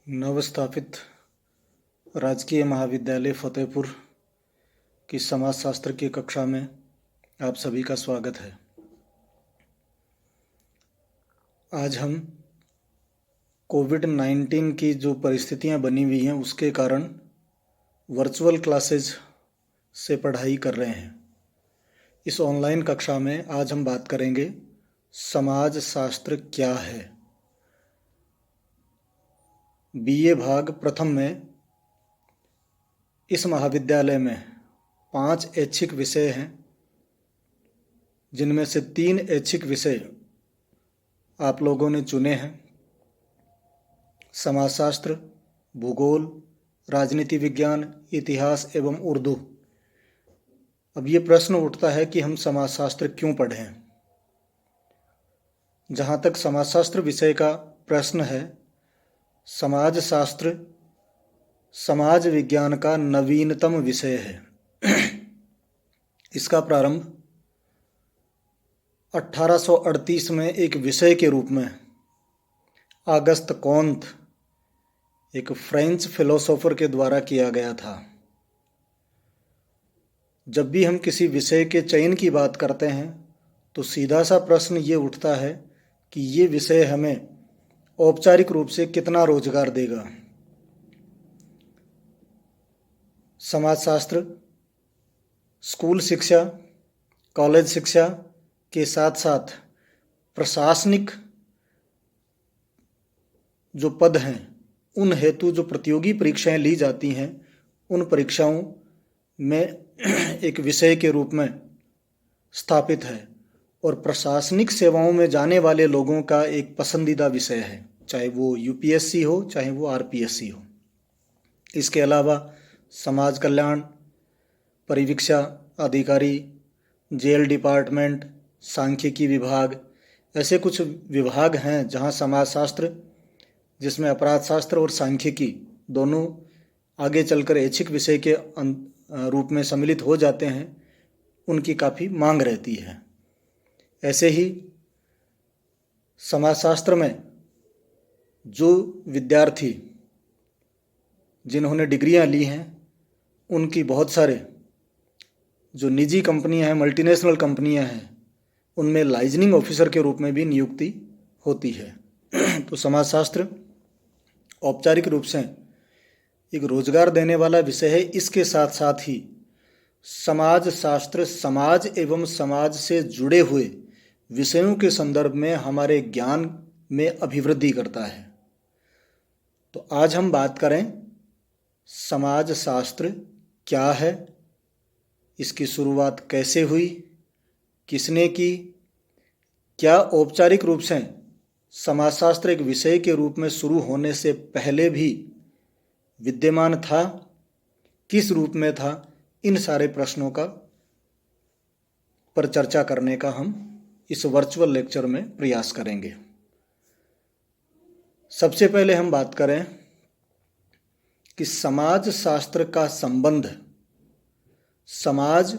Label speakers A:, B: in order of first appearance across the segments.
A: नवस्थापित राजकीय महाविद्यालय फतेहपुर की समाजशास्त्र की कक्षा में आप सभी का स्वागत है। आज हम कोविड-19 की जो परिस्थितियां बनी हुई हैं उसके कारण वर्चुअल क्लासेज से पढ़ाई कर रहे हैं। इस ऑनलाइन कक्षा में आज हम बात करेंगे समाजशास्त्र क्या है। बीए भाग प्रथम में इस महाविद्यालय में 5 ऐच्छिक विषय हैं, जिनमें से 3 ऐच्छिक विषय आप लोगों ने चुने हैं। समाजशास्त्र, भूगोल, राजनीति विज्ञान, इतिहास एवं उर्दू। अब ये प्रश्न उठता है कि हम समाजशास्त्र क्यों पढ़ें। जहाँ तक समाजशास्त्र विषय का प्रश्न है, समाजशास्त्र समाज विज्ञान का नवीनतम विषय है। इसका प्रारंभ 1838 में एक विषय के रूप में ऑगस्ट कॉन्त, एक फ्रेंच फिलोसोफर के द्वारा किया गया था। जब भी हम किसी विषय के चयन की बात करते हैं तो सीधा सा प्रश्न ये उठता है कि ये विषय हमें औपचारिक रूप से कितना रोजगार देगा। समाजशास्त्र स्कूल शिक्षा, कॉलेज शिक्षा के साथ साथ प्रशासनिक जो पद हैं उन हेतु जो प्रतियोगी परीक्षाएं ली जाती हैं, उन परीक्षाओं में एक विषय के रूप में स्थापित है और प्रशासनिक सेवाओं में जाने वाले लोगों का एक पसंदीदा विषय है, चाहे वो यूपीएससी हो चाहे वो आरपीएससी हो। इसके अलावा समाज कल्याण, परिवीक्षा अधिकारी, जेल डिपार्टमेंट, सांख्यिकी विभाग, ऐसे कुछ विभाग हैं जहां समाजशास्त्र, जिसमें अपराध शास्त्र और सांख्यिकी दोनों आगे चलकर ऐच्छिक विषय के रूप में सम्मिलित हो जाते हैं, उनकी काफ़ी मांग रहती है। ऐसे ही समाजशास्त्र में जो विद्यार्थी जिन्होंने डिग्रियां ली हैं, उनकी बहुत सारे जो निजी कंपनियां हैं, मल्टीनेशनल कंपनियां हैं, उनमें लाइजनिंग ऑफिसर के रूप में भी नियुक्ति होती है। तो समाजशास्त्र औपचारिक रूप से एक रोजगार देने वाला विषय है। इसके साथ साथ ही समाजशास्त्र समाज एवं समाज से जुड़े हुए विषयों के संदर्भ में हमारे ज्ञान में अभिवृद्धि करता है। तो आज हम बात करें समाजशास्त्र क्या है, इसकी शुरुआत कैसे हुई, किसने की, क्या औपचारिक रूप से समाजशास्त्र एक विषय के रूप में शुरू होने से पहले भी विद्यमान था, किस रूप में था, इन सारे प्रश्नों का पर चर्चा करने का हम इस वर्चुअल लेक्चर में प्रयास करेंगे। सबसे पहले हम बात करें कि समाजशास्त्र का संबंध समाज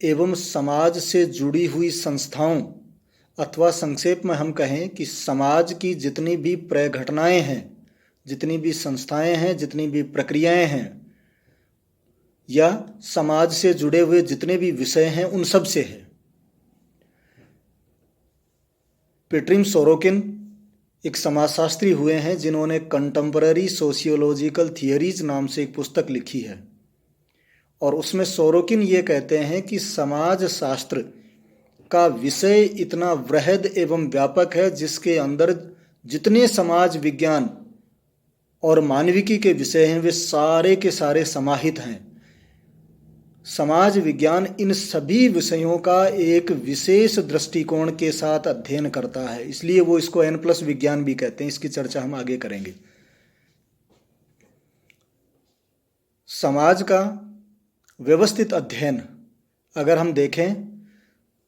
A: एवं समाज से जुड़ी हुई संस्थाओं, अथवा संक्षेप में हम कहें कि समाज की जितनी भी प्रघटनाएं हैं, जितनी भी संस्थाएं हैं, जितनी भी प्रक्रियाएं हैं, या समाज से जुड़े हुए जितने भी विषय हैं, उन सब से है। पेट्रिम सोरोकिन एक समाजशास्त्री हुए हैं जिन्होंने कंटेम्पररी सोशियोलॉजिकल थियरीज नाम से एक पुस्तक लिखी है, और उसमें सोरोकिन ये कहते हैं कि समाजशास्त्र का विषय इतना वृहद एवं व्यापक है जिसके अंदर जितने समाज विज्ञान और मानविकी के विषय हैं वे सारे के सारे समाहित हैं। समाज विज्ञान इन सभी विषयों का एक विशेष दृष्टिकोण के साथ अध्ययन करता है, इसलिए वो इसको N+ विज्ञान भी कहते हैं। इसकी चर्चा हम आगे करेंगे। समाज का व्यवस्थित अध्ययन अगर हम देखें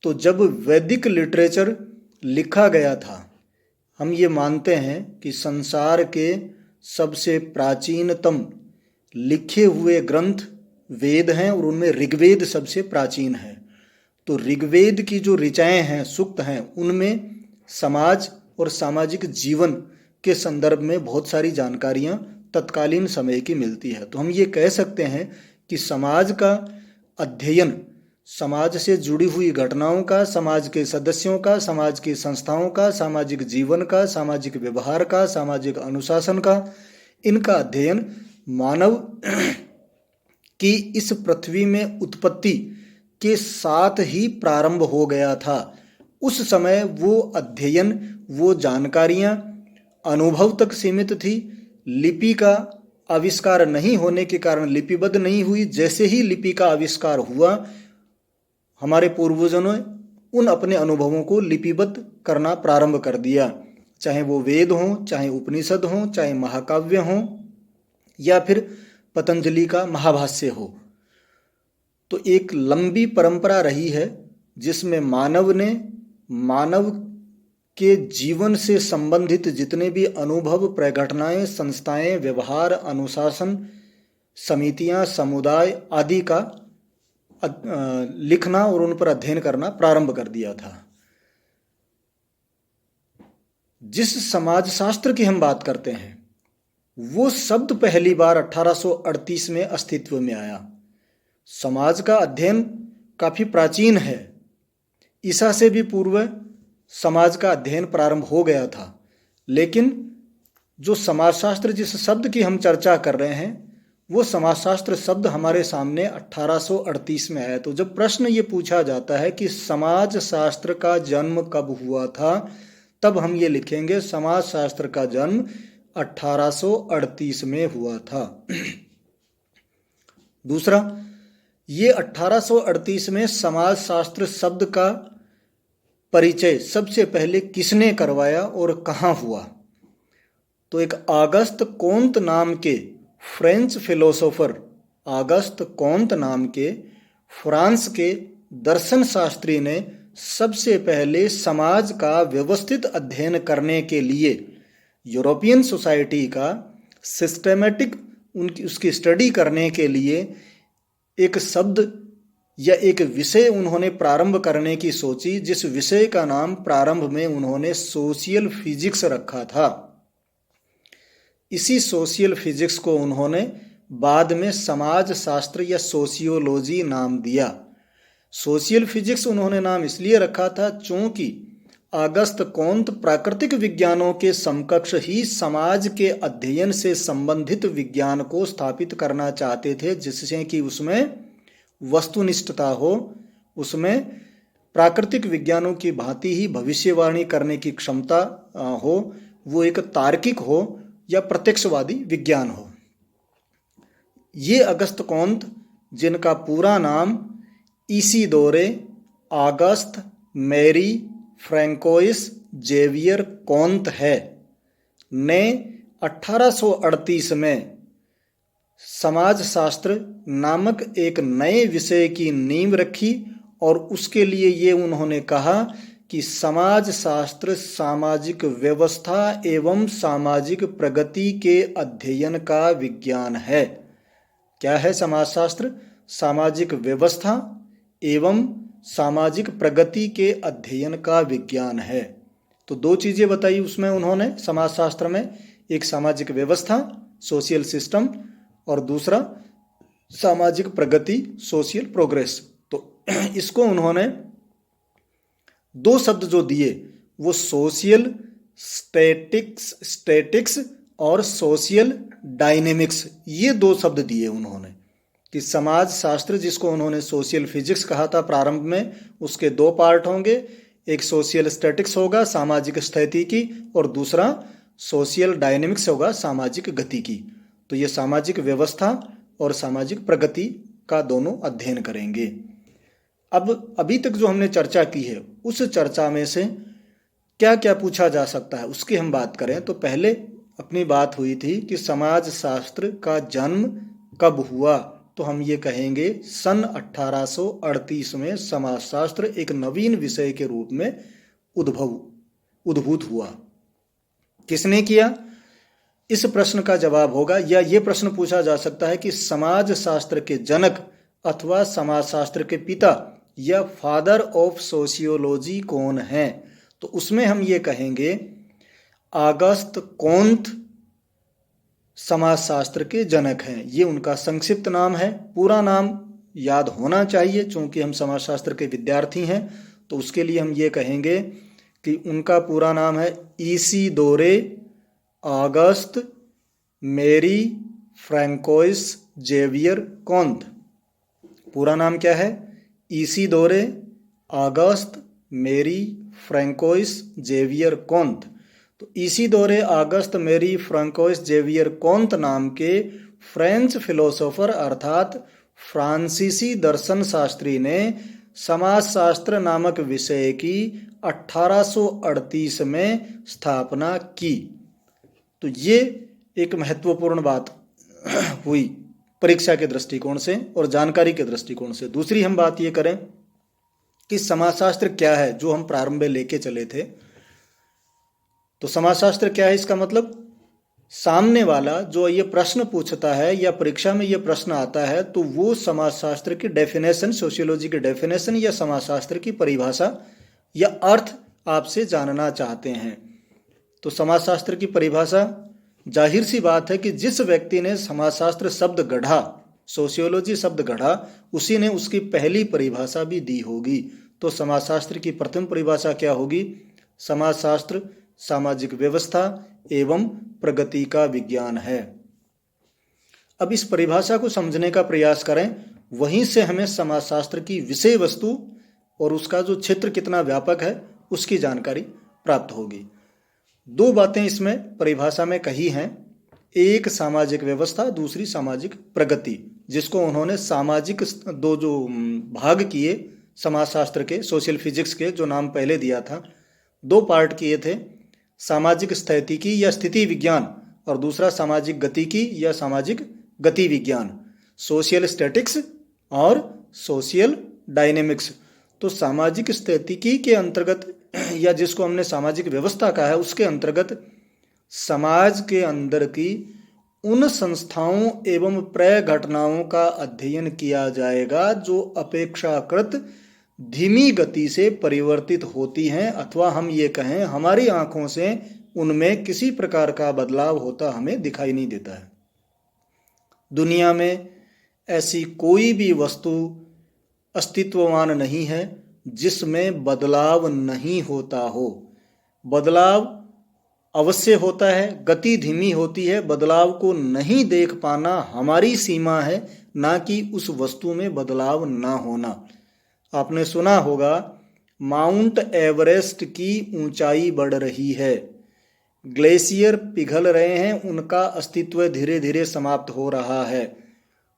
A: तो जब वैदिक लिटरेचर लिखा गया था, हम ये मानते हैं कि संसार के सबसे प्राचीनतम लिखे हुए ग्रंथ वेद हैं और उनमें ऋग्वेद सबसे प्राचीन है। तो ऋग्वेद की जो ऋचाएं हैं, सूक्त हैं, उनमें समाज और सामाजिक जीवन के संदर्भ में बहुत सारी जानकारियां तत्कालीन समय की मिलती है। तो हम ये कह सकते हैं कि समाज का अध्ययन समाज से जुड़ी हुई घटनाओं का, समाज के सदस्यों का, समाज की संस्थाओं का, सामाजिक जीवन का, सामाजिक व्यवहार का, सामाजिक अनुशासन का, इनका अध्ययन मानव की इस पृथ्वी में उत्पत्ति के साथ ही प्रारंभ हो गया था। उस समय वो अध्ययन, वो जानकारियां अनुभव तक सीमित थी। लिपि का आविष्कार नहीं होने के कारण लिपिबद्ध नहीं हुई। जैसे ही लिपि का आविष्कार हुआ, हमारे पूर्वजों ने उन अपने अनुभवों को लिपिबद्ध करना प्रारंभ कर दिया, चाहे वो वेद हों, चाहे उपनिषद हों, चाहे महाकाव्य हों, या फिर पतंजलि का महाभाष्य हो। तो एक लंबी परंपरा रही है जिसमें मानव के जीवन से संबंधित जितने भी अनुभव, प्रघटनाएं, संस्थाएं, व्यवहार, अनुशासन, समितियां, समुदाय आदि का लिखना और उन पर अध्ययन करना प्रारंभ कर दिया था। जिस समाजशास्त्र की हम बात करते हैं वो शब्द पहली बार 1838 में अस्तित्व में आया। समाज का अध्ययन काफी प्राचीन है। ईसा से भी पूर्व समाज का अध्ययन प्रारंभ हो गया था, लेकिन जो समाजशास्त्र, जिस शब्द की हम चर्चा कर रहे हैं, वो समाजशास्त्र शब्द हमारे सामने 1838 में आया। तो जब प्रश्न ये पूछा जाता है कि समाजशास्त्र का जन्म कब हुआ था, तब हम ये लिखेंगे समाजशास्त्र का जन्म 1838 में हुआ था। दूसरा, ये 1838 में समाजशास्त्र शब्द का परिचय सबसे पहले किसने करवाया और कहाँ हुआ? तो एक आगस्त कोंत नाम के फ्रेंच फिलोसोफर, आगस्त कोंत नाम के फ्रांस के दर्शन शास्त्री ने सबसे पहले समाज का व्यवस्थित अध्ययन करने के लिए यूरोपियन सोसाइटी का सिस्टेमेटिक उसकी स्टडी करने के लिए एक शब्द या एक विषय उन्होंने प्रारंभ करने की सोची, जिस विषय का नाम प्रारंभ में उन्होंने सोशियल फिजिक्स रखा था। इसी सोशियल फिजिक्स को उन्होंने बाद में समाज शास्त्र या सोशियोलॉजी नाम दिया। सोशियल फिजिक्स उन्होंने नाम इसलिए रखा था चूंकि अगस्त कोंत प्राकृतिक विज्ञानों के समकक्ष ही समाज के अध्ययन से संबंधित विज्ञान को स्थापित करना चाहते थे, जिससे कि उसमें वस्तुनिष्ठता हो, उसमें प्राकृतिक विज्ञानों की भांति ही भविष्यवाणी करने की क्षमता हो, वो एक तार्किक हो या प्रत्यक्षवादी विज्ञान हो। ये अगस्त कोंत, जिनका पूरा नाम इसिदोरे ऑगस्ट मैरी फ्रैंकोइस जेवियर कोंत है, ने 1838 में समाजशास्त्र नामक एक नए विषय की नींव रखी और उसके लिए ये उन्होंने कहा कि समाजशास्त्र सामाजिक व्यवस्था एवं सामाजिक प्रगति के अध्ययन का विज्ञान है। क्या है समाजशास्त्र? सामाजिक व्यवस्था एवं सामाजिक प्रगति के अध्ययन का विज्ञान है। तो दो चीजें बताई उसमें उन्होंने समाजशास्त्र में, एक सामाजिक व्यवस्था सोशल सिस्टम और दूसरा सामाजिक प्रगति सोशल प्रोग्रेस। तो इसको उन्होंने दो शब्द जो दिए वो सोशल स्टैटिक्स और सोशल डायनेमिक्स, ये दो शब्द दिए उन्होंने कि समाज शास्त्र, जिसको उन्होंने सोशल फिजिक्स कहा था प्रारंभ में, उसके दो पार्ट होंगे, एक सोशल स्टैटिक्स होगा सामाजिक स्थिति की और दूसरा सोशल डायनेमिक्स होगा सामाजिक गति की। तो ये सामाजिक व्यवस्था और सामाजिक प्रगति का दोनों अध्ययन करेंगे। अब अभी तक जो हमने चर्चा की है उस चर्चा में से क्या क्या पूछा जा सकता है उसकी हम बात करें तो पहले अपनी बात हुई थी कि समाज शास्त्र का जन्म कब हुआ, तो हम ये कहेंगे सन 1838 में समाजशास्त्र एक नवीन विषय के रूप में उद्भूत हुआ। किसने किया? इस प्रश्न का जवाब होगा, या ये प्रश्न पूछा जा सकता है कि समाज शास्त्र के जनक अथवा समाजशास्त्र के पिता या फादर ऑफ सोशियोलॉजी कौन है? तो उसमें हम ये कहेंगे ऑगस्ट कोंत समाजशास्त्र के जनक हैं। ये उनका संक्षिप्त नाम है, पूरा नाम याद होना चाहिए। चूंकि हम समाजशास्त्र के विद्यार्थी हैं तो उसके लिए हम ये कहेंगे कि उनका पूरा नाम है इसिदोरे ऑगस्ट मेरी फ्रैंकोइस जेवियर कोंत। पूरा नाम क्या है? इसिदोरे ऑगस्ट मेरी फ्रैंकोइस जेवियर कोंत। तो इसिदोरे ऑगस्ट मेरी फ्रैंकोइस जेवियर कोंत नाम के फ्रेंच फिलोसोफर अर्थात फ्रांसीसी दर्शन शास्त्री ने समाजशास्त्र नामक विषय की 1838 में स्थापना की। तो ये एक महत्वपूर्ण बात हुई परीक्षा के दृष्टिकोण से और जानकारी के दृष्टिकोण से। दूसरी हम बात ये करें कि समाजशास्त्र क्या है, जो हम प्रारंभ में लेके चले थे। तो समाजशास्त्र क्या है, इसका मतलब सामने वाला जो ये प्रश्न पूछता है या परीक्षा में ये प्रश्न आता है तो वो समाजशास्त्र की डेफिनेशन, सोशियोलॉजी की डेफिनेशन या समाजशास्त्र की परिभाषा या अर्थ आपसे जानना चाहते हैं। तो समाजशास्त्र की परिभाषा, जाहिर सी बात है कि जिस व्यक्ति ने समाजशास्त्र शब्द गढ़ा, सोशियोलॉजी शब्द गढ़ा, उसी ने उसकी पहली परिभाषा भी दी होगी। तो समाजशास्त्र की प्रथम परिभाषा क्या होगी? समाजशास्त्र सामाजिक व्यवस्था एवं प्रगति का विज्ञान है। अब इस परिभाषा को समझने का प्रयास करें, वहीं से हमें समाजशास्त्र की विषय वस्तु और उसका जो क्षेत्र कितना व्यापक है उसकी जानकारी प्राप्त होगी। दो बातें इसमें परिभाषा में कही हैं, एक सामाजिक व्यवस्था, दूसरी सामाजिक प्रगति, जिसको उन्होंने सामाजिक दो जो भाग किए समाजशास्त्र के, सोशल फिजिक्स के जो नाम पहले दिया था, दो पार्ट किए थे, सामाजिक स्थितिकी या स्थिति विज्ञान और दूसरा सामाजिक गतिकी या सामाजिक गति विज्ञान, सोशल स्टैटिक्स और सोशल डायनेमिक्स। तो सामाजिक स्थितिकी के अंतर्गत या जिसको हमने सामाजिक व्यवस्था कहा है, उसके अंतर्गत समाज के अंदर की उन संस्थाओं एवं प्राय घटनाओं का अध्ययन किया जाएगा जो अपेक्षाकृत धीमी गति से परिवर्तित होती हैं, अथवा हम ये कहें हमारी आंखों से उनमें किसी प्रकार का बदलाव होता हमें दिखाई नहीं देता है। दुनिया में ऐसी कोई भी वस्तु अस्तित्ववान नहीं है जिसमें बदलाव नहीं होता हो। बदलाव अवश्य होता है, गति धीमी होती है, बदलाव को नहीं देख पाना हमारी सीमा है, ना कि उस वस्तु में बदलाव ना होना। आपने सुना होगा माउंट एवरेस्ट की ऊंचाई बढ़ रही है, ग्लेशियर पिघल रहे हैं, उनका अस्तित्व धीरे धीरे समाप्त हो रहा है।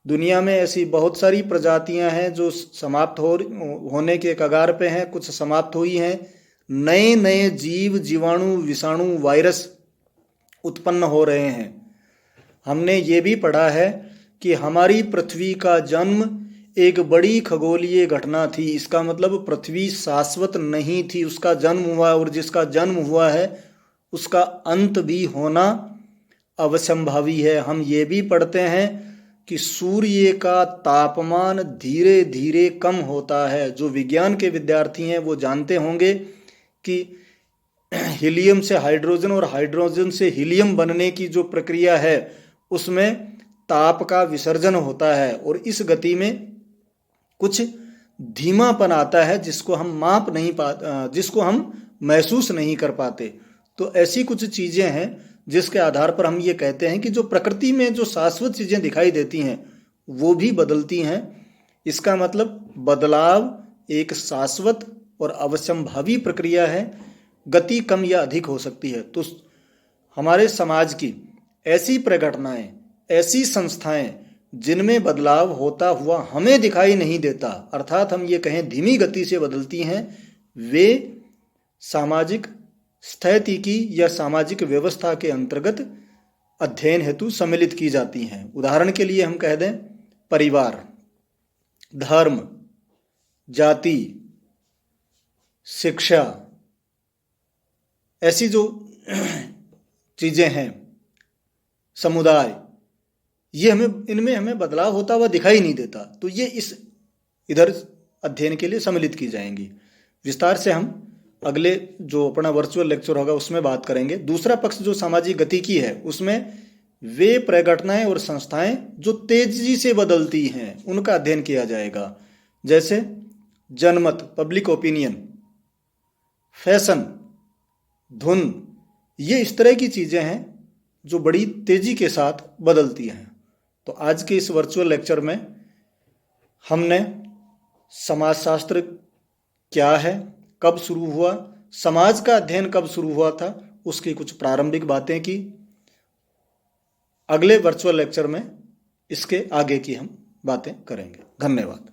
A: दुनिया में ऐसी बहुत सारी प्रजातियां हैं जो समाप्त होने के कगार पे हैं, कुछ समाप्त हुई हैं। नए नए जीव, जीवाणु, विषाणु, वायरस उत्पन्न हो रहे हैं। हमने ये भी पढ़ा है कि हमारी पृथ्वी का जन्म एक बड़ी खगोलीय घटना थी। इसका मतलब पृथ्वी शाश्वत नहीं थी, उसका जन्म हुआ, और जिसका जन्म हुआ है उसका अंत भी होना अवश्यंभावी है। हम ये भी पढ़ते हैं कि सूर्य का तापमान धीरे धीरे कम होता है। जो विज्ञान के विद्यार्थी हैं वो जानते होंगे कि हीलियम से हाइड्रोजन और हाइड्रोजन से हीलियम बनने की जो प्रक्रिया है उसमें ताप का विसर्जन होता है, और इस गति में कुछ धीमापन आता है जिसको हम महसूस नहीं कर पाते। तो ऐसी कुछ चीजें हैं जिसके आधार पर हम ये कहते हैं कि जो प्रकृति में जो शाश्वत चीजें दिखाई देती हैं वो भी बदलती हैं। इसका मतलब बदलाव एक शाश्वत और अवश्यंभावी प्रक्रिया है, गति कम या अधिक हो सकती है। तो हमारे समाज की ऐसी प्रघटनाएं, ऐसी संस्थाएं जिनमें बदलाव होता हुआ हमें दिखाई नहीं देता, अर्थात हम ये कहें धीमी गति से बदलती हैं, वे सामाजिक स्थितिकी या सामाजिक व्यवस्था के अंतर्गत अध्ययन हेतु सम्मिलित की जाती हैं। उदाहरण के लिए हम कह दें परिवार, धर्म, जाति, शिक्षा, ऐसी जो चीजें हैं, समुदाय, ये इनमें हमें बदलाव होता हुआ दिखाई नहीं देता। तो ये इधर अध्ययन के लिए सम्मिलित की जाएंगी। विस्तार से हम अगले जो अपना वर्चुअल लेक्चर होगा उसमें बात करेंगे। दूसरा पक्ष जो सामाजिक गतिकी है उसमें वे प्रघटनाएं और संस्थाएं जो तेजी से बदलती हैं उनका अध्ययन किया जाएगा, जैसे जनमत, पब्लिक ओपिनियन, फैशन, धुन, ये इस तरह की चीज़ें हैं जो बड़ी तेजी के साथ बदलती हैं। तो आज के इस वर्चुअल लेक्चर में हमने समाजशास्त्र क्या है, कब शुरू हुआ, समाज का अध्ययन कब शुरू हुआ था, उसकी कुछ प्रारंभिक बातें की। अगले वर्चुअल लेक्चर में इसके आगे की हम बातें करेंगे। धन्यवाद।